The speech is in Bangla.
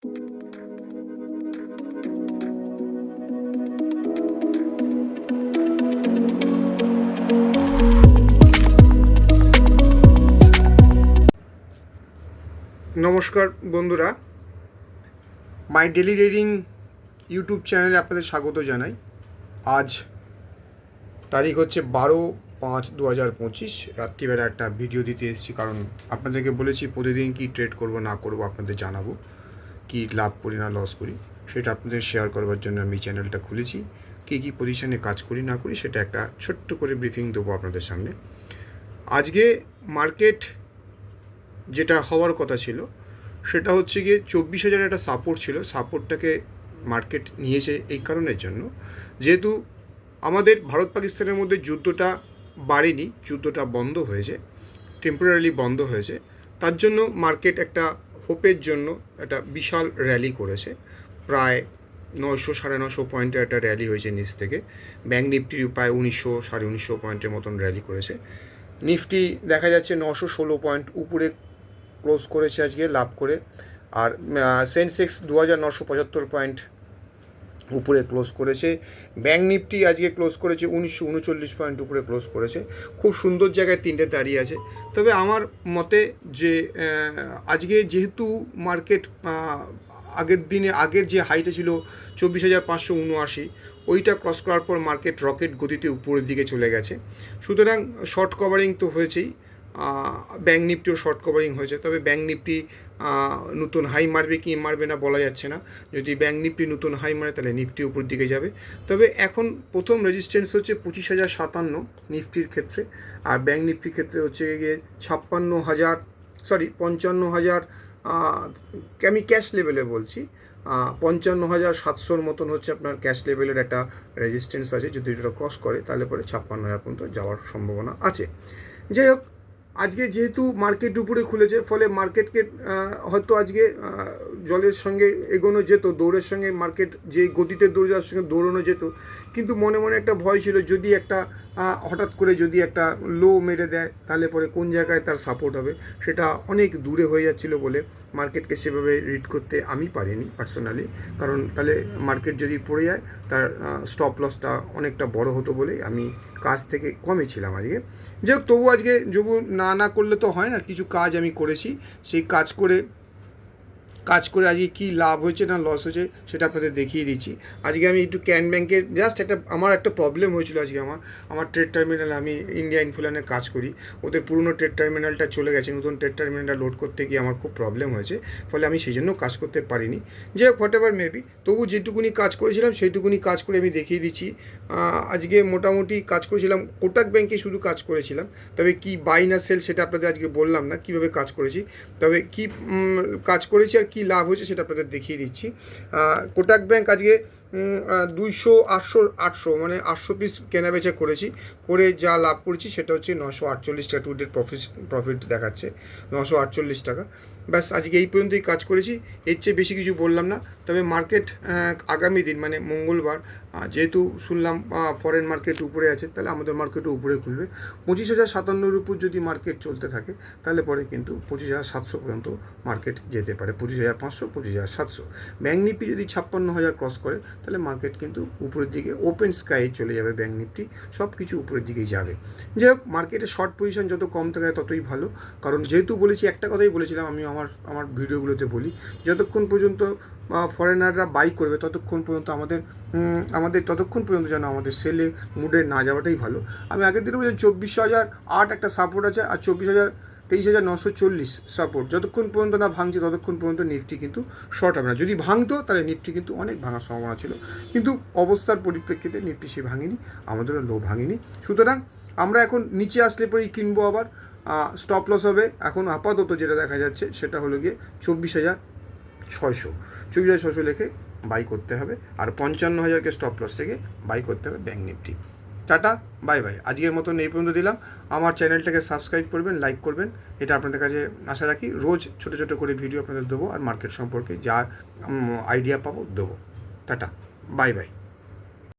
নমস্কার বন্ধুরা, মাই ডেলি রিডিং ইউটিউব চ্যানেলে আপনাদের স্বাগত জানাই। আজ তারিখ হচ্ছে 12/5/2025। রাত্রিবেলা একটা ভিডিও দিতে এসেছি, কারণ আপনাদেরকে বলেছি প্রতিদিন কি ট্রেড করব না করব আপনাদের জানাবো, কি লাভ করি না লস করি সেটা আপনাদের শেয়ার করবার জন্য আমি চ্যানেলটা খুলেছি। কী পজিশনে কাজ করি না করি সেটা একটা ছোট্ট করে ব্রিফিং দেবো আপনাদের সামনে। আজকে মার্কেট যেটা হওয়ার কথা ছিল সেটা হচ্ছে গিয়ে 24,000 একটা সাপোর্ট ছিল, সাপোর্টটাকে মার্কেট নিয়েছে এই কারণের জন্য, যেহেতু আমাদের ভারত পাকিস্তানের মধ্যে যুদ্ধটা বাড়েনি, যুদ্ধটা বন্ধ হয়েছে, টেম্পোরারি বন্ধ হয়েছে। তার জন্য মার্কেট একটা হোপের জন্য একটা বিশাল র্যালি করেছে। প্রায় 900-950 পয়েন্টের একটা র্যালি হয়েছে নিচ থেকে। ব্যাঙ্ক নিফটি প্রায় 1900-1950 পয়েন্টের মতন র্যালি করেছে। নিফটি দেখা যাচ্ছে 916 পয়েন্ট উপরে ক্লোজ করেছে আজকে লাভ করে। আর সেন্সেক্স 2975 পয়েন্ট উপরে ক্লোজ করেছে। ব্যাঙ্ক নিফটি আজকে ক্লোজ করেছে 1939 পয়েন্ট উপরে ক্লোজ করেছে। খুব সুন্দর জায়গায় তিনটে দাঁড়িয়ে আছে। তবে আমার মতে যে আজকে যেহেতু মার্কেট আগের যে হাইটা ছিল 24,579, ওইটা ক্রস করার পর মার্কেট রকেট গতিতে উপরের দিকে চলে গেছে। সুতরাং শর্ট কভারিং তো হয়েছেই, ব্যাঙ্ক নিফটিও শর্ট কভারিং হয়েছে। তবে ব্যাঙ্ক নিফটি নতুন হাই মারবে কি মারবে না বলা যাচ্ছে না। যদি ব্যাঙ্ক নিফটি নতুন হাই মারে তাহলে নিফটি উপর দিকে যাবে। তবে এখন প্রথম রেজিস্ট্যান্স হচ্ছে 25,057 নিফটির ক্ষেত্রে, আর ব্যাঙ্ক নিফটির ক্ষেত্রে হচ্ছে গিয়ে 55,000 আমি ক্যাশ লেভেলে বলছি, 55,700 মতন হচ্ছে আপনার ক্যাশ লেভেলের একটা রেজিস্ট্যান্স আছে। যদি এটা ক্রস করে তাহলে পরে 56,000 পর্যন্ত যাওয়ার সম্ভাবনা আছে। যাই হোক, আজকে যেহেতু মার্কেট উপরে খুলেছে, ফলে মার্কেটকে হয়তো আজকে জলের সঙ্গে এগোনো যেত, দৌড়ের সঙ্গে মার্কেট যে গতিতে দৌড়ে যাওয়ার সঙ্গে দৌড়ানো যেত, কিন্তু মনে মনে একটা ভয় ছিল, যদি একটা হঠাৎ করে যদি একটা লো মেরে দেয় তাহলে পরে কোন জায়গায় তার সাপোর্ট হবে সেটা অনেক দূরে হয়ে যাচ্ছিল বলে মার্কেটকে সেভাবে রিড করতে আমি পারিনি পার্সোনালি। কারণ তাহলে মার্কেট যদি পড়ে যায় তার স্টপ লসটা অনেকটা বড় হতো বলে আমি কাজ থেকে কমে ছিলাম আজকে। যাই হোক, তবু আজকে যবু না করলে তো হয় না, কিছু কাজ আমি করেছি। সেই কাজ করে আজকে কী লাভ হয়েছে না লস হয়েছে সেটা আপনাদের দেখিয়ে দিচ্ছি। আজকে আমি একটু ক্যান ব্যাঙ্কের জাস্ট আমার একটা প্রবলেম হয়েছিল আজকে। আমার ট্রেড টার্মিনাল, আমি ইন্ডিয়া ইনফ্লুয়েন্সে কাজ করি, ওদের পুরনো ট্রেড টার্মিনালটা চলে গেছে, নতুন ট্রেড টার্মিনালটা লোড করতে গিয়ে আমার খুব প্রবলেম হয়েছে, ফলে আমি সেই জন্য কাজ করতে পারিনি। যে হোয়াট এভার মেবি, তবু যেটুকুনি কাজ করেছিলাম সেইটুকুনি কাজ করে আমি দেখিয়ে দিচ্ছি। আজকে মোটামুটি কাজ করেছিলাম, কোটাক ব্যাঙ্কে শুধু কাজ করেছিলাম। তবে কি বাই না সেল সেটা আপনাদের আজকে বললাম না, কীভাবে কাজ করেছি। তবে কি কাজ করেছি আর কী লাভ হয়েছে সেটা আপনাদের দেখিয়ে দিচ্ছি। কোটাক ব্যাঙ্ক আজকে 200-800 মানে 800 পিস কেনাবেচা করেছি, করে যা লাভ করেছি সেটা হচ্ছে 948 টাকা। টু ডেট প্রফিট দেখাচ্ছে 948 টাকা। ব্যাস, আজকে এই পর্যন্তই কাজ করেছি, এর চেয়ে বেশি কিছু বললাম না। তবে মার্কেট আগামী দিন মানে মঙ্গলবার, যেহেতু শুনলাম ফরেন মার্কেট উপরে আছে, তাহলে আমাদের মার্কেটও উপরে খুলবে। 25,057 উপর যদি মার্কেট চলতে থাকে তাহলে পরে কিন্তু 25,700 পর্যন্ত মার্কেট যেতে পারে। 25,500, 25,700। ব্যাঙ্ক নিফটি যদি 56,000 ক্রস করে তাহলে মার্কেট কিন্তু উপরের দিকে ওপেন স্কাই চলে যাবে। ব্যাঙ্ক নিফটি সব কিছু উপরের দিকেই যাবে। যাই হোক, মার্কেটে শর্ট পজিশন যত কম থাকে ততই ভালো। কারণ যেহেতু বলেছি, একটা কথাই বলেছিলাম আমি আমার ভিডিওগুলোতে বলি, যতক্ষণ পর্যন্ত ফরেনাররা বাই করবে ততক্ষণ পর্যন্ত আমাদের ততক্ষণ পর্যন্ত যেন আমাদের সেলে মুডে না যাওয়াটাই ভালো। আমি আগের দিনে বলছি 24,008 একটা সাপোর্ট আছে, আর 23,940 সাপোর্ট। যতক্ষণ পর্যন্ত না ভাঙছে ততক্ষণ পর্যন্ত নিফটি কিন্তু শর্ট হবে না। যদি ভাঙতো তাহলে নিফটি কিন্তু অনেক ভাঙার সম্ভাবনা ছিল, কিন্তু অবস্থার পরিপ্রেক্ষিতে নিফটি সে ভাঙেনি, আমাদেরও লো ভাঙেনি। সুতরাং আমরা এখন নিচে আসলে পরেই কিনবো আবার। স্টপ লস হবে এখন আপাতত যেটা দেখা যাচ্ছে সেটা হলো গিয়ে 24,600 লেখে বাই করতে হবে, আর 55,000কে স্টপ লস থেকে বাই করতে হবে bank Nifty. Tata, bye bye. আজকের মতন এই পর্যন্ত দিলাম। আমার চ্যানেলটাকে সাবস্ক্রাইব করবেন, লাইক করবেন, এটা আপনাদের কাছে আশা রাখি। রোজ ছোটো ছোটো করে ভিডিও আপনাদের দেবো, আর মার্কেট সম্পর্কে যা আইডিয়া পাবো দেবো। Tata, bye bye.